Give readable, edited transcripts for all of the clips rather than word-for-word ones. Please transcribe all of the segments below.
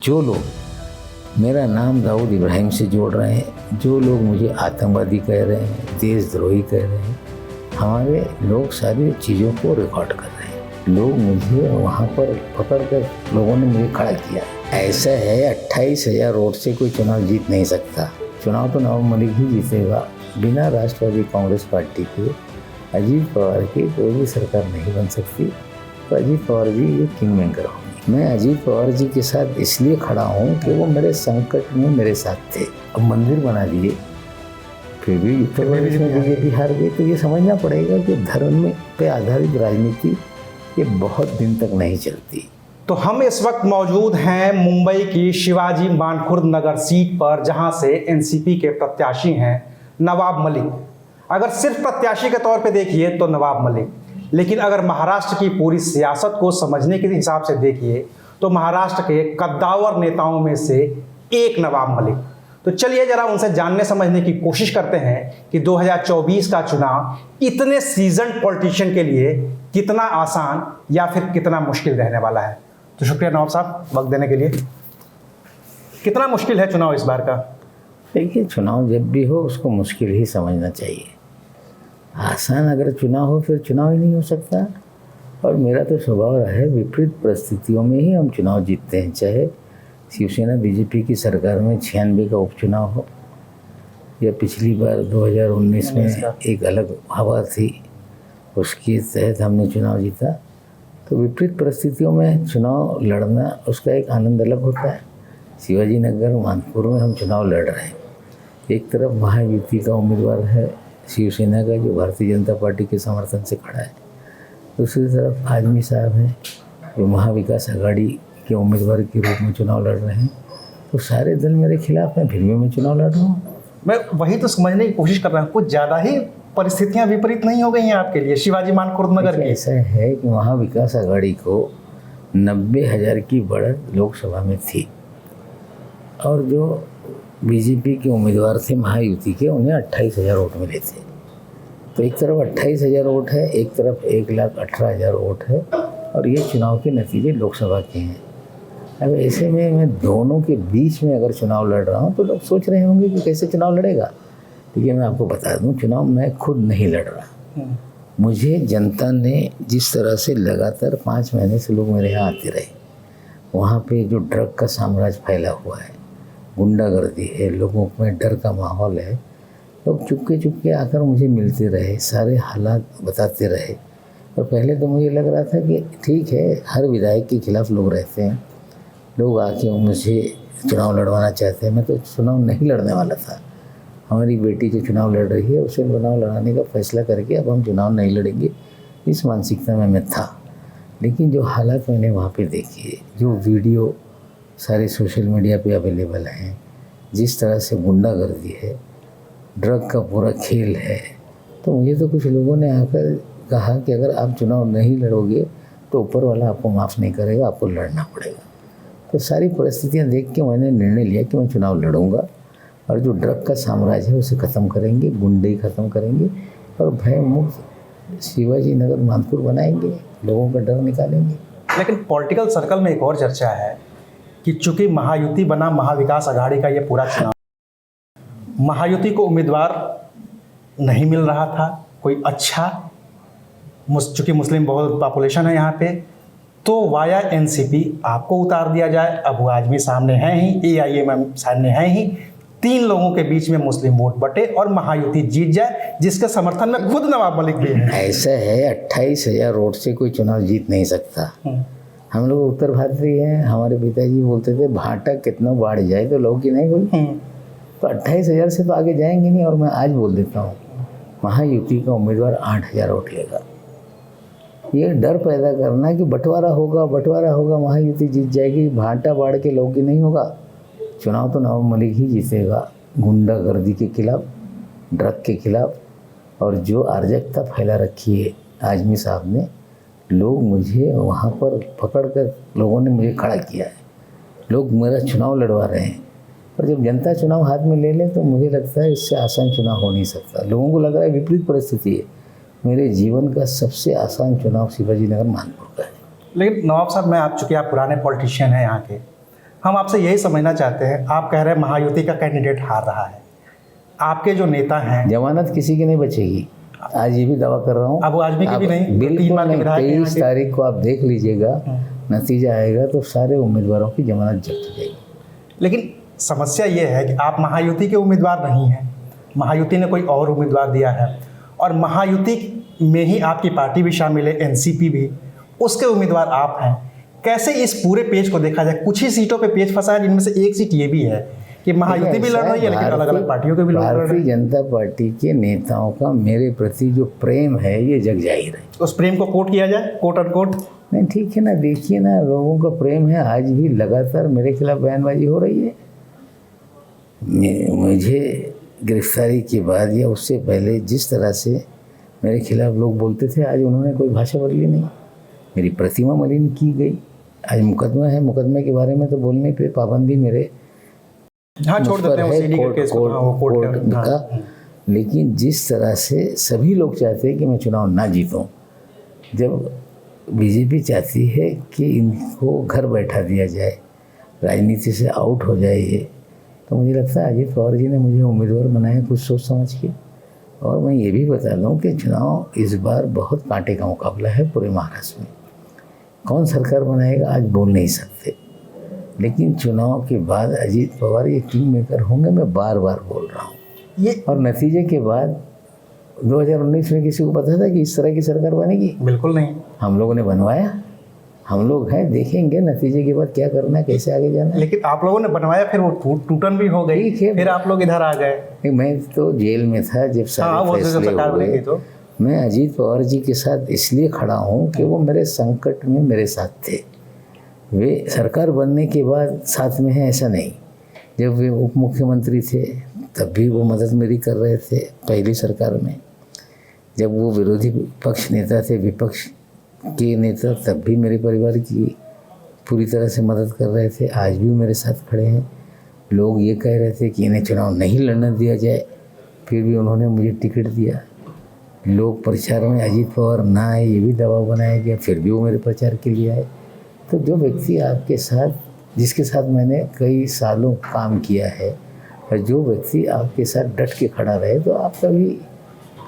जो लोग मेरा नाम दाऊद इब्राहिम से जोड़ रहे हैं, जो लोग मुझे आतंकवादी कह रहे हैं, देशद्रोही कह रहे हैं, हमारे लोग सारी चीज़ों को रिकॉर्ड कर रहे हैं। लोग मुझे वहाँ पर पकड़ कर लोगों ने मुझे खड़ा किया। ऐसा है 28,000 वोट से कोई चुनाव जीत नहीं सकता। चुनाव तो नवाब मलिक ही जीतेगा। बिना राष्ट्रवादी कांग्रेस पार्टी के अजीत पवार की कोई भी सरकार नहीं बन सकती। तो अजीत पवार जी ये किंग मेकर होंगे। मैं अजीत पवार जी के साथ इसलिए खड़ा हूँ कि वो मेरे संकट में मेरे साथ थे। अब मंदिर बना दिए, फिर भी उत्तर प्रदेश में बीजेपी हार गई। तो ये समझना पड़ेगा कि धर्म पे आधारित राजनीति ये बहुत दिन तक नहीं चलती। तो हम इस वक्त मौजूद हैं मुंबई की शिवाजी मानखुर्द नगर सीट पर, जहां से एनसीपी के प्रत्याशी हैं नवाब मलिक। अगर सिर्फ प्रत्याशी के तौर पे देखिए तो नवाब मलिक, लेकिन अगर महाराष्ट्र की पूरी सियासत को समझने के हिसाब से देखिए तो महाराष्ट्र के कद्दावर नेताओं में से एक नवाब मलिक। तो चलिए जरा उनसे जानने समझने की कोशिश करते हैं कि 2024 का चुनाव इतने सीजन्ड पॉलिटिशियन के लिए कितना आसान या फिर कितना मुश्किल रहने वाला है। तो शुक्रिया नवाब साहब वक्त देने के लिए। कितना मुश्किल है चुनाव इस बार का? देखिए, चुनाव जब भी हो उसको मुश्किल ही समझना चाहिए। आसान अगर चुनाव हो फिर चुनाव ही नहीं हो सकता। और मेरा तो स्वभाव रहा है विपरीत परिस्थितियों में ही हम चुनाव जीतते हैं। चाहे शिवसेना बीजेपी की सरकार में 96 का उपचुनाव हो, या पिछली बार 2019 में एक अलग हवा थी, उसके तहत हमने चुनाव जीता। तो विपरीत परिस्थितियों में चुनाव लड़ना उसका एक आनंद अलग होता है। शिवाजी नगर मानपुर में हम चुनाव लड़ रहे हैं। एक तरफ महायुति का उम्मीदवार है शिवसेना का, जो भारतीय जनता पार्टी के समर्थन से खड़ा है। दूसरी तरफ आजमी साहब हैं जो महाविकास आघाड़ी के उम्मीदवार के रूप में चुनाव लड़ रहे हैं। तो सारे दल मेरे खिलाफ हैं, फिर भी मैं चुनाव लड़ रहा हूँ। मैं वही तो समझने की कोशिश कर रहा हूँ, कुछ ज़्यादा ही परिस्थितियाँ विपरीत नहीं हो गई हैं आपके लिए शिवाजी मानखुर्द नगर की? ऐसा है कि महाविकास आघाड़ी को 90,000 की बढ़त लोकसभा में थी, और जो बीजेपी के उम्मीदवार थे महायुति के, उन्हें 28,000 वोट मिले थे। तो एक तरफ 28,000 वोट है, एक तरफ 1,18,000 वोट है, और ये चुनाव के नतीजे लोकसभा के हैं। अब ऐसे में मैं दोनों के बीच में अगर चुनाव लड़ रहा हूँ तो लोग सोच रहे होंगे कि कैसे चुनाव लड़ेगा। देखिए, मैं आपको बता दूँ, चुनाव मैं खुद नहीं लड़ रहा। मुझे जनता ने जिस तरह से लगातार 5 महीने से लोग मेरे यहाँ आते रहे, वहाँ पे जो ड्रग का साम्राज्य फैला हुआ है, गुंडागर्दी है, लोगों में डर का माहौल है, लोग चुपके आकर मुझे मिलते रहे, सारे हालात बताते रहे। और पहले तो मुझे लग रहा था कि ठीक है, हर विधायक के खिलाफ लोग रहते हैं, लोग आके मुझे चुनाव लड़वाना चाहते हैं। मैं तो चुनाव नहीं लड़ने वाला था। हमारी बेटी जो चुनाव लड़ रही है उसे चुनाव लड़ाने का फैसला करके अब हम चुनाव नहीं लड़ेंगे, इस मानसिकता में मैं था। लेकिन जो हालात मैंने वहाँ पे देखे, जो वीडियो सारे सोशल मीडिया पे अवेलेबल हैं, जिस तरह से गुंडागर्दी है, ड्रग का पूरा खेल है, तो मुझे तो कुछ लोगों ने आकर कहा कि अगर आप चुनाव नहीं लड़ोगे तो ऊपर वाला आपको माफ़ नहीं करेगा, आपको लड़ना पड़ेगा। तो सारी परिस्थितियां देख के मैंने निर्णय लिया कि मैं चुनाव लड़ूंगा, और जो ड्रग का साम्राज्य है उसे ख़त्म करेंगे, गुंडे ख़त्म करेंगे, और भय मुक्त शिवाजी नगर मानपुर बनाएंगे, लोगों का डर निकालेंगे। लेकिन पॉलिटिकल सर्कल में एक और चर्चा है कि चूंकि महायुति बना महाविकास आघाड़ी का ये पूरा चुनाव, महायुति को उम्मीदवार नहीं मिल रहा था कोई अच्छा, चूंकि मुस्लिम बहुत पॉपुलेशन है यहाँ पे, तो वाया एनसीपी आपको उतार दिया जाए। अब वो आजमी सामने हैं ही, AIMM सामने हैं ही, 3 लोगों के बीच में मुस्लिम वोट बटे और महायुति जीत जाए, जिसके समर्थन में खुद नवाब मलिक भी है। ऐसा है 28,000 वोट से कोई चुनाव जीत नहीं सकता। हम लोग उत्तर भारतीय हैं, हमारे पिताजी बोलते थे भाटा कितना बढ़ जाए तो लोग की नहीं बोली। तो 28,000 से तो आगे जाएंगे नहीं। और मैं आज बोल देता हूँ, महायुति का उम्मीदवार 8,000 वोट लेगा। ये डर पैदा करना कि बंटवारा होगा, महायुति जीत जाएगी, भाटा बाढ़ के लोग की नहीं होगा। चुनाव तो नवाब मलिक ही जीतेगा, गुंडागर्दी के खिलाफ, ड्रग के खिलाफ, और जो अराजकता फैला रखी है आजमी साहब ने, लोग मुझे वहाँ पर पकड़ कर लोगों ने मुझे खड़ा किया है, लोग मेरा चुनाव लड़वा रहे हैं। और जब जनता चुनाव हाथ में ले ले तो मुझे लगता है इससे आसान चुनाव हो नहीं सकता। लोगों को लग रहा है विपरीत परिस्थिति है। मेरे जीवन का सबसे आसान चुनाव शिवाजी नगर मानपुर का है। लेकिन नवाब साहब, मैं चूँकि आप पुराने पॉलिटिशियन हैं यहाँ के, हम आपसे यही समझना चाहते हैं, आप कह रहे हैं महायुति का कैंडिडेट हार रहा है, आपके जो नेता हैं, जमानत किसी की नहीं बचेगी, आज ये भी दावा कर रहा हूँ। अब वो आदमी की भी नहीं, बिल्कुल नहीं। 23 तारीख को आप देख लीजिएगा, नतीजा आएगा तो सारे उम्मीदवारों की जमानत जब्त हो जाएगी। लेकिन समस्या ये है कि आप महायुति के उम्मीदवार नहीं हैं, महायुति ने कोई और उम्मीदवार दिया है, और महायुति में ही आपकी पार्टी भी शामिल है, एनसीपी भी, उसके उम्मीदवार आप हैं। कैसे इस पूरे पेज को देखा जाए? कुछ ही सीटों पे पेज फंसा है, जिनमें से एक सीट ये भी है कि महायुति भी लड़ रही है, लेकिन अलग अलग पार्टियों के भी लड़ रहे हैं। भारतीय जनता पार्टी के नेताओं का मेरे प्रति जो प्रेम है ये जग जाहिर है। उस प्रेम को कोट किया जाए, कोट अनकोट? नहीं, ठीक है ना, देखिए ना, लोगों का प्रेम है। आज भी लगातार मेरे खिलाफ बयानबाजी हो रही है। मुझे गिरफ्तारी के बाद या उससे पहले जिस तरह से मेरे खिलाफ लोग बोलते थे, आज उन्होंने कोई भाषा बदली नहीं। मेरी प्रतिमा मलिन की गई, आज मुकदमा है, मुकदमे के बारे में तो बोलने पे पाबंदी मेरे छोड़ देते हैं कोर्ट का। लेकिन जिस तरह से सभी लोग चाहते हैं कि मैं चुनाव ना जीतूं, जब बीजेपी चाहती है कि इनको घर बैठा दिया जाए, राजनीति से आउट हो जाए ये, तो मुझे लगता है अजीत पवार जी ने मुझे उम्मीदवार बनाया कुछ सोच समझ के। और मैं ये भी बता दूं कि चुनाव इस बार बहुत कांटे का मुकाबला है पूरे महाराष्ट्र में। कौन सरकार बनाएगा आज बोल नहीं सकते, लेकिन चुनाव के बाद अजीत पवार ये किंग मेकर होंगे, मैं बार बार बोल रहा हूँ ये। और नतीजे के बाद 2019 में किसी को पता था कि इस तरह की सरकार बनेगी? बिल्कुल नहीं। हम लोगों ने बनवाया, हम लोग हैं, देखेंगे नतीजे के बाद क्या करना है, कैसे आगे जाना है। लेकिन आप लोगों ने बनवाया, फिर वो टूटन भी हो गई, फिर आप लोग इधर आ गए। मैं तो जेल में था जब सारे फैसले हुए। तो मैं अजीत पवार जी के साथ इसलिए खड़ा हूँ कि वो मेरे संकट में मेरे साथ थे। वे सरकार बनने के बाद साथ में हैं ऐसा नहीं, जब वे उप मुख्यमंत्री थे तब भी वो मदद मेरी कर रहे थे पहली सरकार में। जब वो विरोधी पक्ष नेता थे, विपक्ष के नेता, तब भी मेरे परिवार की पूरी तरह से मदद कर रहे थे। आज भी मेरे साथ खड़े हैं। लोग ये कह रहे थे कि इन्हें चुनाव नहीं लड़ने दिया जाए, फिर भी उन्होंने मुझे टिकट दिया। लोग प्रचार में अजीत पवार ना आए ये भी दबाव बनाया गया, फिर भी वो मेरे प्रचार के लिए आए। तो जो व्यक्ति आपके साथ, जिसके साथ मैंने कई सालों काम किया है, और जो व्यक्ति आपके साथ डट के खड़ा रहे, तो आपका भी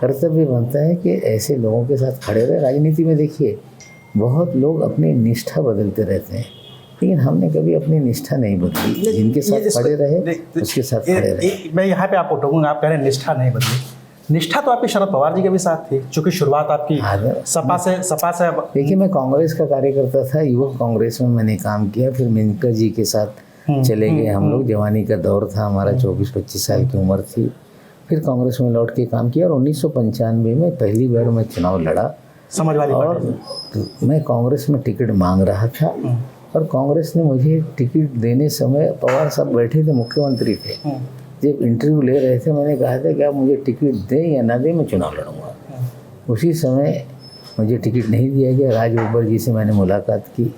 कर्तव्य बनता है कि ऐसे लोगों के साथ खड़े रहे। राजनीति में देखिए बहुत लोग अपनी निष्ठा बदलते रहते हैं, लेकिन हमने कभी अपनी निष्ठा नहीं बदली। जिनके साथ खड़े रहे उसके साथ खड़े रहे। मैं यहाँ पे आपको टोकूंगा, आप कह रहे हैं निष्ठा नहीं बदली। निष्ठा तो आपकी शरद पवार जी के भी साथ थी, क्योंकि शुरुआत आपकी सपा से। देखिए, मैं कांग्रेस का कार्यकर्ता था, युवक कांग्रेस में मैंने काम किया, फिर मेनका जी के साथ चले गए हम लोग। जवानी का दौर था हमारा, 24-25 साल की उम्र थी। फिर कांग्रेस में लौट के काम किया और 1995 में पहली बार मैं चुनाव लड़ा, समाजवादी और मैं कांग्रेस में टिकट मांग रहा था, और कांग्रेस ने मुझे टिकट देने समय पवार साहब बैठे थे, मुख्यमंत्री थे। जब इंटरव्यू ले रहे थे, मैंने कहा था कि आप मुझे टिकट दें या ना दें, मैं चुनाव लड़ूंगा। उसी समय मुझे टिकट नहीं दिया गया। राज बब्बर जी से मैंने मुलाकात की,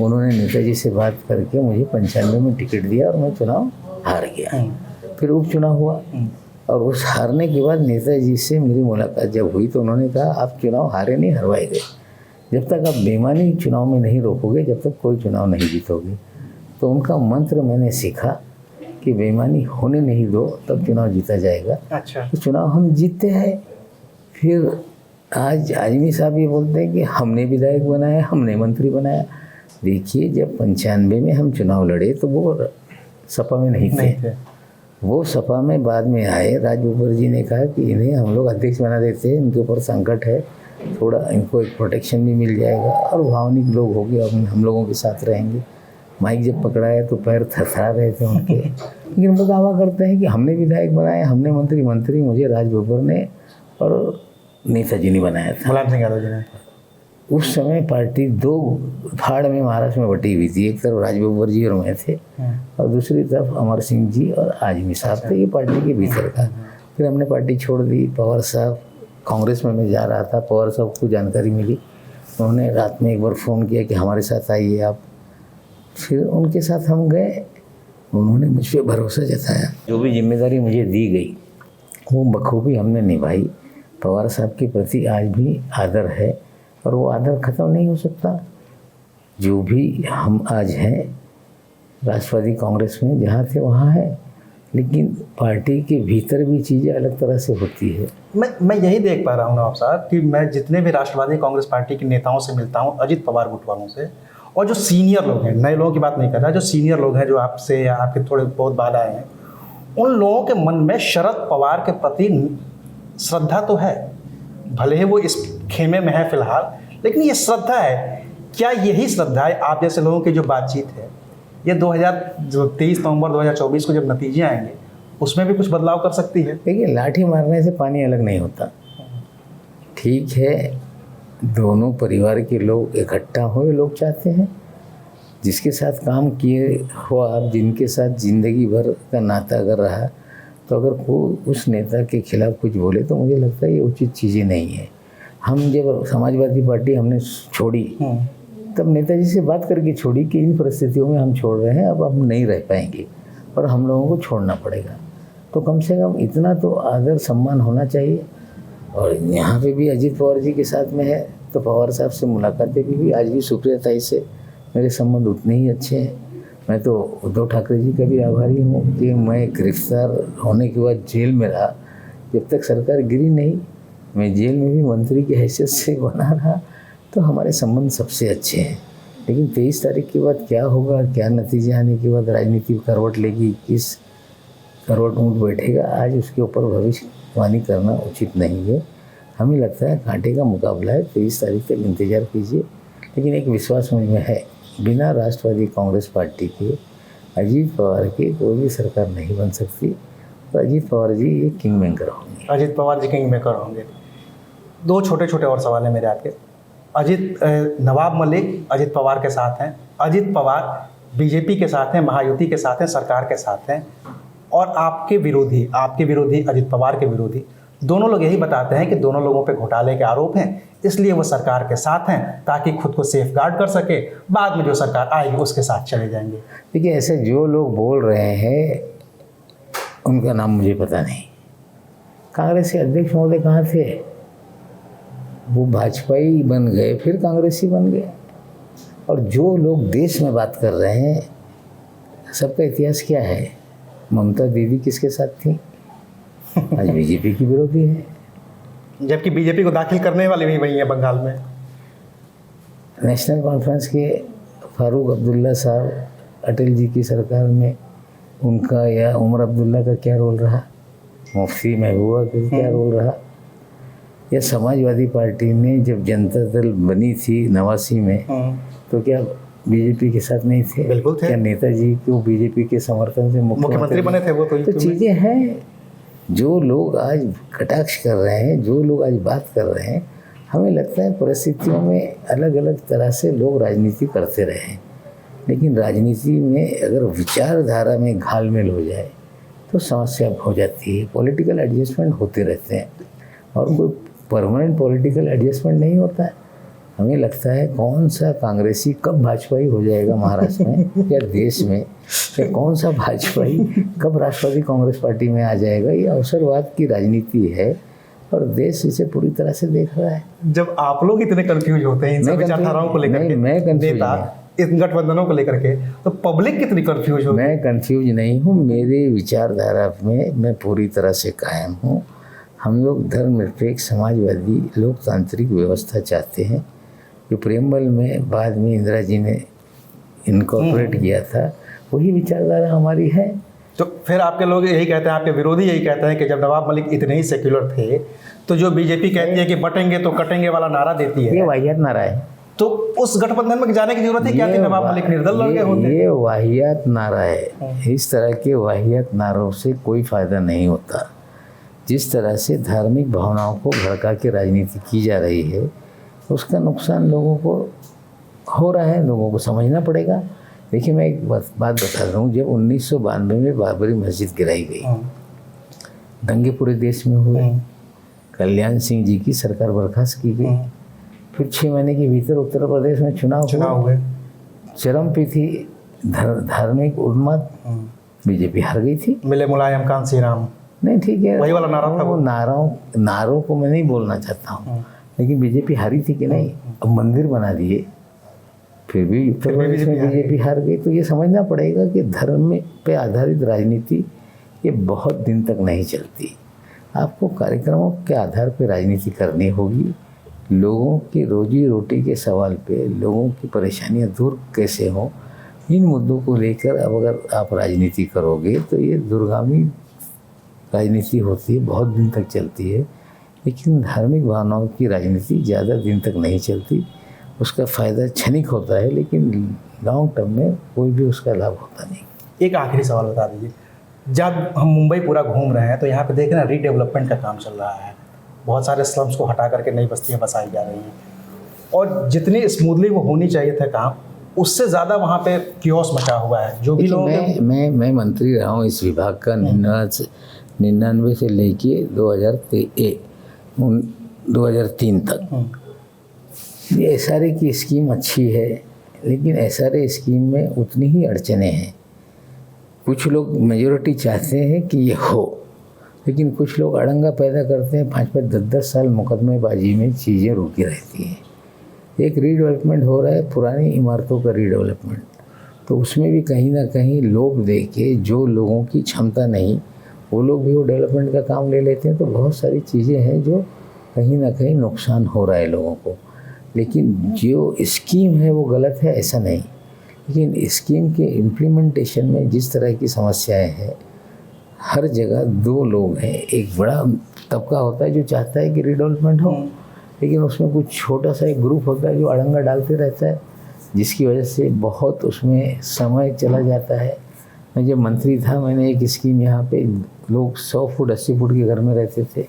उन्होंने नेताजी से बात करके मुझे 95 में टिकट दिया और मैं चुनाव हार गया। फिर उपचुनाव हुआ, और उस हारने के बाद नेताजी से मेरी मुलाकात जब हुई तो उन्होंने कहा आप चुनाव हारे नहीं, हरवाए गए। जब तक आप बेईमानी चुनाव में नहीं रोकोगे, जब तक कोई चुनाव नहीं जीतोगे। तो उनका मंत्र मैंने सीखा कि बेईमानी होने नहीं दो, तब चुनाव जीता जाएगा। अच्छा। तो चुनाव हम जीतते हैं। फिर आज आजमी साहब ये बोलते हैं कि हमने विधायक बनाया, हमने मंत्री बनाया। देखिए, जब 95 में हम चुनाव लड़े तो वो सपा में नहीं थे। वो सपा में बाद में आए। राज बब्बर जी ने कहा कि इन्हें हम लोग अध्यक्ष बना देते हैं, इनके ऊपर संकट है, थोड़ा इनको एक प्रोटेक्शन भी मिल जाएगा, और भावनिक लोग हो गए, हम लोगों के साथ रहेंगे। माइक जब पकड़ाया तो पैर थरथरा रहे थे उनके, लेकिन वो दावा करते हैं कि हमने विधायक बनाया, हमने मंत्री मुझे राज बब्बर ने और नेताजी ने बनाया था, मुलायम सिंह यादव जी ने। उस समय पार्टी दो फाड़ में महाराष्ट्र में बटी हुई थी। एक तरफ राज बब्बर जी और मैं थे, और दूसरी तरफ अमर सिंह जी और आजमी साहब थे। ये पार्टी के भीतर था। फिर हमने पार्टी छोड़ दी। पवार साहब, कांग्रेस में मैं जा रहा था, पवार साहब को जानकारी मिली, उन्होंने रात में एक बार फ़ोन किया कि हमारे साथ आइए आप। फिर उनके साथ हम गए, उन्होंने मुझ पर भरोसा जताया। जो भी जिम्मेदारी मुझे दी गई वो बखूबी हमने निभाई। पवार साहब के प्रति आज भी आदर है, और वो आदर ख़त्म नहीं हो सकता। जो भी हम आज हैं, राष्ट्रवादी कांग्रेस में जहाँ थे वहाँ है, लेकिन पार्टी के भीतर भी चीज़ें अलग तरह से होती है। मैं यही देख पा रहा हूँ नवाब साहब कि मैं जितने भी राष्ट्रवादी कांग्रेस पार्टी के नेताओं से मिलता हूँ, अजित पवार गुट वालों से, और जो सीनियर लोग हैं, नए लोगों की बात नहीं कर रहा, जो सीनियर लोग हैं जो आपसे या आपके थोड़े बहुत बाद आए हैं, उन लोगों के मन में शरद पवार के प्रति श्रद्धा तो है, भले ही वो इस खेमे में है फिलहाल, लेकिन ये श्रद्धा है। क्या यही श्रद्धा है आप जैसे लोगों की जो बातचीत है, ये 23 नवंबर 2024 को जब नतीजे आएंगे उसमें भी कुछ बदलाव कर सकती है? देखिए, लाठी मारने से पानी अलग नहीं होता। ठीक है, दोनों परिवार के लोग इकट्ठा हो, ये लोग चाहते हैं। जिसके साथ काम किए हो आप, जिनके साथ ज़िंदगी भर का नाता अगर रहा, तो अगर कोई उस नेता के खिलाफ कुछ बोले तो मुझे लगता है ये उचित चीज़ें नहीं है। हम जब समाजवादी पार्टी हमने छोड़ी तब नेताजी से बात करके छोड़ी कि इन परिस्थितियों में हम छोड़ रहे हैं, अब हम नहीं रह पाएंगे और हम लोगों को छोड़ना पड़ेगा। तो कम से कम इतना तो आदर सम्मान होना चाहिए। और यहाँ पे भी अजीत पवार जी के साथ में है, तो पवार साहब से मुलाकातें भी हुई। आज भी सुप्रिया ताई से मेरे संबंध उतने ही अच्छे हैं। मैं तो उद्धव ठाकरे जी का भी आभारी हूँ कि मैं गिरफ्तार होने के बाद जेल में रहा, जब तक सरकार गिरी नहीं, मैं जेल में भी मंत्री की हैसियत से बना रहा। तो हमारे संबंध सबसे अच्छे हैं। लेकिन 23 तारीख के बाद क्या होगा, क्या नतीजे आने के बाद राजनीति करवट लेगी, किस करवट ऊँट बैठेगा, आज उसके ऊपर भविष्यवाणी करना उचित नहीं है। हमें लगता है कांटे का मुकाबला है, 23 तारीख तक इंतज़ार कीजिए। लेकिन एक विश्वास मुझ में है, बिना राष्ट्रवादी कांग्रेस पार्टी के अजीत पवार की कोई भी सरकार नहीं बन सकती। तो अजीत पवार जी ये किंग मेकर होंगे। अजीत पवार जी किंग मेकर होंगे। दो छोटे छोटे और सवाल हैं मेरे आपके। नवाब मलिक अजित पवार के साथ हैं, अजित पवार बीजेपी के साथ हैं, महायुति के साथ हैं, सरकार के साथ हैं, और आपके विरोधी अजित पवार के विरोधी दोनों लोग यही बताते हैं कि दोनों लोगों पे घोटाले के आरोप हैं, इसलिए वो सरकार के साथ हैं ताकि खुद को सेफ गार्ड कर सके, बाद में जो सरकार आएगी उसके साथ चले जाएंगे। देखिए, ऐसे जो लोग बोल रहे हैं उनका नाम मुझे पता नहीं। कांग्रेस के अध्यक्ष महोदय कहाँ थे? वो भाजपाई बन गए, फिर कांग्रेसी बन गए। और जो लोग देश में बात कर रहे हैं, सबका इतिहास क्या है? ममता दीदी किसके साथ थी? आज बीजेपी की विरोधी है, जबकि बीजेपी को दाखिल करने वाले भी वही हैं बंगाल में। नेशनल कॉन्फ्रेंस के फारूक अब्दुल्ला साहब, अटल जी की सरकार में उनका या उमर अब्दुल्ला का क्या रोल रहा? मुफ्ती महबूबा का क्या रोल रहा? या समाजवादी पार्टी ने जब जनता दल बनी थी 89 में, तो क्या बीजेपी के साथ नहीं थे? बिल्कुल थे। क्या नेताजी को बीजेपी के समर्थन से मुख्यमंत्री बने थे वो? तो चीज़ें हैं। जो लोग आज कटाक्ष कर रहे हैं, जो लोग आज बात कर रहे हैं, हमें लगता है परिस्थितियों में अलग अलग तरह से लोग राजनीति करते रहे हैं, लेकिन राजनीति में अगर विचारधारा में घालमेल हो जाए तो समस्या हो जाती है। पॉलिटिकल एडजस्टमेंट होते रहते हैं और कोई परमानेंट पॉलिटिकल एडजस्टमेंट नहीं होता है। हमें लगता है कौन सा कांग्रेसी कब भाजपाई हो जाएगा महाराष्ट्र में या देश में, या कौन सा भाजपाई कब राष्ट्रवादी कांग्रेस पार्टी में आ जाएगा। ये अवसरवाद की राजनीति है और देश इसे पूरी तरह से देख रहा है। जब आप लोग इतने कंफ्यूज होते हैं इन सब विचारधाराओं को लेकर के, मैं कंफ्यूज इन गठबंधनों को लेकर के, तो पब्लिक कितनी कंफ्यूज हो? मैं कंफ्यूज नहीं हूँ। मेरी विचारधारा में मैं पूरी तरह से कायम हूँ। हम लोग धर्मनिरपेक्ष समाजवादी लोकतांत्रिक व्यवस्था चाहते हैं, जो प्रेमबल में बाद में इंदिरा जी ने इनकॉर्पोरेट किया था, वही विचारधारा हमारी है। तो फिर आपके लोग यही कहते हैं, आपके विरोधी यही कहते हैं कि जब नवाब मलिक इतने ही सेक्युलर थे, तो जो बीजेपी कहती है कि बटेंगे तो कटेंगे वाला नारा देती है, ये वाहियात नारा है। तो उस गठबंधन में जाने की जरूरत है क्या थी? नवाब मलिक निर्दल लड़ गए होते। ये वाहियात नारा है। इस तरह के वाहियात नारों से कोई फायदा नहीं होता। जिस तरह से धार्मिक भावनाओं को भड़का के राजनीति की जा रही है, उसका नुकसान लोगों को हो रहा है, लोगों को समझना पड़ेगा। देखिए, मैं एक बात बता रहा हूँ। जब 1992 में बाबरी मस्जिद गिराई गई, दंगे पूरे देश में हुए, कल्याण सिंह जी की सरकार बर्खास्त की गई, फिर 6 महीने के भीतर उत्तर प्रदेश में चुनाव हुए, चरम पे थी धार्मिक उन्माद, बीजेपी हार गई थी। मिले मुलायम कांसी राम, नहीं ठीक है, वही वाला नारा था। वो नारों को मैं नहीं बोलना चाहता हूँ, लेकिन बीजेपी हारी थी कि नहीं। अब मंदिर बना दिए, फिर भी उत्तर प्रदेश में बीजेपी हार गई। तो ये समझना पड़ेगा कि धर्म में पे आधारित राजनीति ये बहुत दिन तक नहीं चलती। आपको कार्यक्रमों के आधार पर राजनीति करनी होगी। लोगों की रोजी रोटी के सवाल पे, लोगों की परेशानियां दूर कैसे हों, इन मुद्दों को लेकर अब अगर आप राजनीति करोगे तो ये दूरगामी राजनीति होती है, बहुत दिन तक चलती है। लेकिन धार्मिक भावनाओं की राजनीति ज़्यादा दिन तक नहीं चलती। उसका फ़ायदा क्षणिक होता है, लेकिन लॉन्ग टर्म में कोई भी उसका लाभ होता नहीं। एक आखिरी सवाल बता दीजिए, जब हम मुंबई पूरा घूम रहे हैं तो यहाँ पे देख रहे हैं रीडेवलपमेंट का काम चल रहा है, बहुत सारे स्लम्स को हटा करके नई बस्तियाँ बसाई जा रही हैं, और जितनी स्मूथली वो होनी चाहिए था काम, उससे ज़्यादा वहाँ पे कियोस मचा हुआ है। जो भी लोग मैं मंत्री रहा हूँ इस विभाग का 99 से लेके 2003 तक। ये SRA की स्कीम अच्छी है, लेकिन SRA स्कीम में उतनी ही अड़चने हैं। कुछ लोग मेजॉरिटी चाहते हैं कि ये हो, लेकिन कुछ लोग अड़ंगा पैदा करते हैं। 5-5, 10-10 साल मुकदमेबाजी में चीज़ें रुकी रहती हैं। एक रीडेवलपमेंट हो रहा है, पुरानी इमारतों का रीडेवलपमेंट, तो उसमें भी कहीं ना कहीं लोग दे के जो लोगों की क्षमता नहीं, वो लोग भी वो डेवलपमेंट का काम ले लेते हैं। तो बहुत सारी चीज़ें हैं जो कहीं ना कहीं नुकसान हो रहा है लोगों को। लेकिन जो स्कीम है वो गलत है ऐसा नहीं, लेकिन स्कीम के इम्प्लीमेंटेशन में जिस तरह की समस्याएं हैं, हर जगह दो लोग हैं। एक बड़ा तबका होता है जो चाहता है कि रीडेवलपमेंट हो, लेकिन उसमें कुछ छोटा सा एक ग्रुप होता है जो अड़ंगा डालते रहता है, जिसकी वजह से बहुत उसमें समय चला जाता है। मैं जब मंत्री था, मैंने एक स्कीम यहाँ पे, लोग 100 फुट 80 फुट के घर में रहते थे,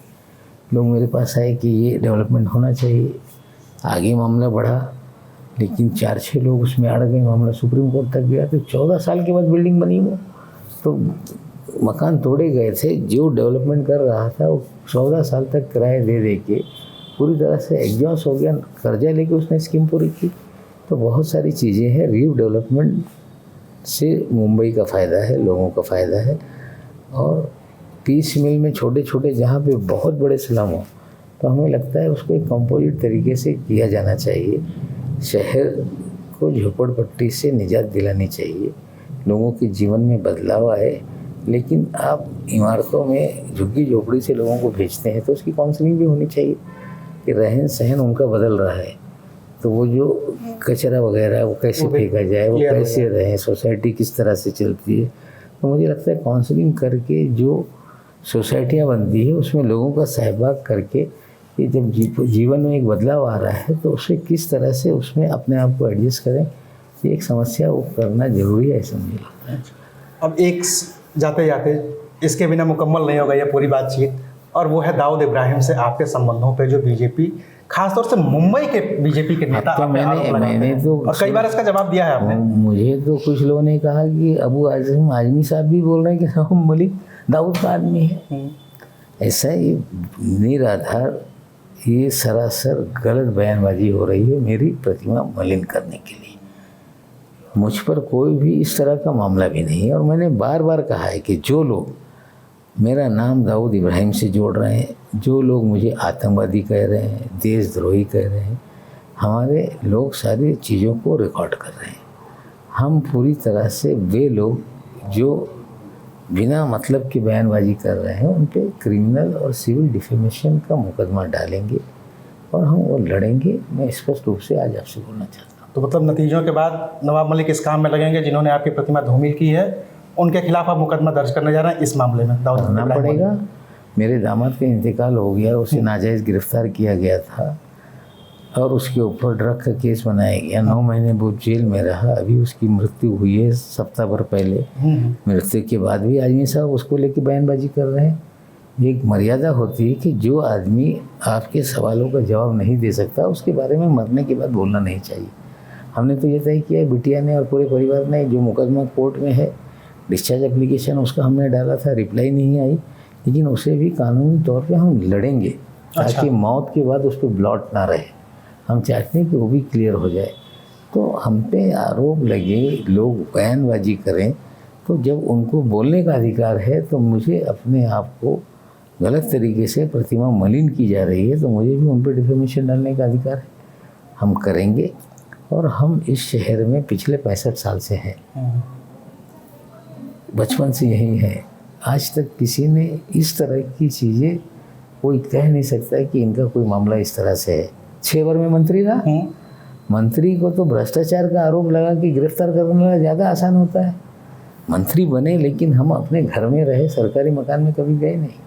लोग मेरे पास आए कि ये डेवलपमेंट होना चाहिए। आगे मामला बढ़ा, लेकिन 4-6 लोग उसमें अड़ गए, मामला सुप्रीम कोर्ट तक गया। तो 14 साल के बाद बिल्डिंग बनी वो, तो मकान तोड़े गए थे। जो डेवलपमेंट कर रहा था वो 14 साल तक किराए दे दे के पूरी तरह से एग्जॉस्ट हो गया, कर्जा लेके उसने स्कीम पूरी की। तो बहुत सारी चीज़ें हैं। रीडेवलपमेंट से मुंबई का फ़ायदा है, लोगों का फ़ायदा है। और पीस मिल में छोटे छोटे जहाँ पे बहुत बड़े स्लम हो, तो हमें लगता है उसको एक कंपोजिट तरीके से किया जाना चाहिए। शहर को झोपड़पट्टी से निजात दिलानी चाहिए, लोगों के जीवन में बदलाव आए। लेकिन आप इमारतों में झुग्गी झोपड़ी से लोगों को भेजते हैं, तो उसकी काउंसलिंग भी होनी चाहिए कि रहन सहन उनका बदल रहा है, तो वो जो कचरा वगैरह वो कैसे फेंका जाए, वो कैसे रहें, सोसाइटी किस तरह से चलती है। तो मुझे लगता है काउंसलिंग करके जो सोसाइटियाँ बनती है उसमें लोगों का सहभाग करके, कि जब जीवन में एक बदलाव आ रहा है तो उसे किस तरह से उसमें अपने आप को एडजस्ट करें, ये एक समस्या वो करना जरूरी है, ऐसा मुझे लगता है। अब एक जाते जाते इसके बिना मुकम्मल नहीं होगा ये पूरी बातचीत, और वो है दाऊद इब्राहिम से आपके संबंधों पे जो बीजेपी, खासतौर से मुंबई के बीजेपी के नेता, तो मैंने तो और कई बार इसका जवाब दिया है आपने। मुझे तो कुछ लोगों ने कहा कि अबू आजमी साहब भी बोल रहे हैं कि नवाब मलिक दाऊद का आदमी है। ऐसा ही निराधार, ये सरासर गलत बयानबाजी हो रही है मेरी प्रतिमा मलिन करने के लिए। मुझ पर कोई भी इस तरह का मामला भी नहीं है। और मैंने बार बार कहा है कि जो लोग मेरा नाम दाऊद इब्राहिम से जोड़ रहे हैं, जो लोग मुझे आतंकवादी कह रहे हैं, देशद्रोही कह रहे हैं, हमारे लोग सारी चीज़ों को रिकॉर्ड कर रहे हैं। हम पूरी तरह से वे लोग जो बिना मतलब की बयानबाजी कर रहे हैं उन पे क्रिमिनल और सिविल डिफेमेशन का मुकदमा डालेंगे और हम वो लड़ेंगे। मैं स्पष्ट रूप से आज आपसे बोलना चाहता हूँ। तो मतलब नतीजों के बाद नवाब मलिक इस काम में लगेंगे, जिन्होंने आपकी प्रतिमा धूमिल की है, उनके खिलाफ आप मुकदमा दर्ज करने जा रहे हैं इस मामले में? दाऊद करना पड़ेगा। मेरे दामाद का इंतकाल हो गया, उसे नाजायज़ गिरफ्तार किया गया था और उसके ऊपर ड्रग का केस बनाया गया। 9 महीने वो जेल में रहा। अभी उसकी मृत्यु हुई है सप्ताह भर पहले। मृत्यु के बाद भी आदमी साहब उसको लेके बयानबाजी कर रहे हैं। एक मर्यादा होती है कि जो आदमी आपके सवालों का जवाब नहीं दे सकता उसके बारे में मरने के बाद बोलना नहीं चाहिए। हमने तो ये तय किया है, बिटिया ने और पूरे परिवार ने, जो मुकदमा कोर्ट में है, डिस्चार्ज एप्लीकेशन उसका हमने डाला था, रिप्लाई नहीं आई, लेकिन उसे भी कानूनी तौर पे हम लड़ेंगे ताकि मौत के बाद उस पर ब्लॉट ना रहे। हम चाहते हैं कि वो भी क्लियर हो जाए। तो हम पे आरोप लगे, लोग बयानबाजी करें, तो जब उनको बोलने का अधिकार है तो मुझे अपने आप को गलत तरीके से प्रतिमा मलिन की जा रही है तो मुझे भी उन पर डिफेमेशन डालने का अधिकार है। हम करेंगे। और हम इस शहर में पिछले 65 साल से हैं, बचपन से यही है। आज तक किसी ने इस तरह की चीज़ें कोई कह नहीं सकता कि इनका कोई मामला इस तरह से है। 6 बार में मंत्री रहा, मंत्री को तो भ्रष्टाचार का आरोप लगा कि गिरफ्तार करना ज़्यादा आसान होता है। मंत्री बने लेकिन हम अपने घर में रहे, सरकारी मकान में कभी गए नहीं,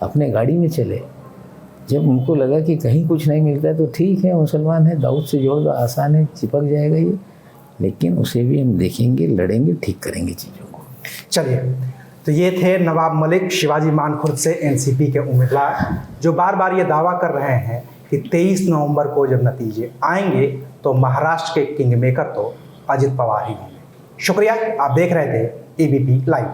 अपने गाड़ी में चले। जब उनको लगा कि कहीं कुछ नहीं मिलता है तो ठीक है, मुसलमान है, दाऊद से जोड़ दो, आसान है, चिपक जाएगा ये, लेकिन उसे भी हम देखेंगे, लड़ेंगे, ठीक करेंगे चीज़ों को। चलिए, तो ये थे नवाब मलिक शिवाजी मानखुर्द से एनसीपी के उम्मीदवार, जो बार बार ये दावा कर रहे हैं कि 23 नवंबर को जब नतीजे आएंगे तो महाराष्ट्र के किंग मेकर तो अजित पवार ही होंगे। शुक्रिया, आप देख रहे थे एबीपी लाइव।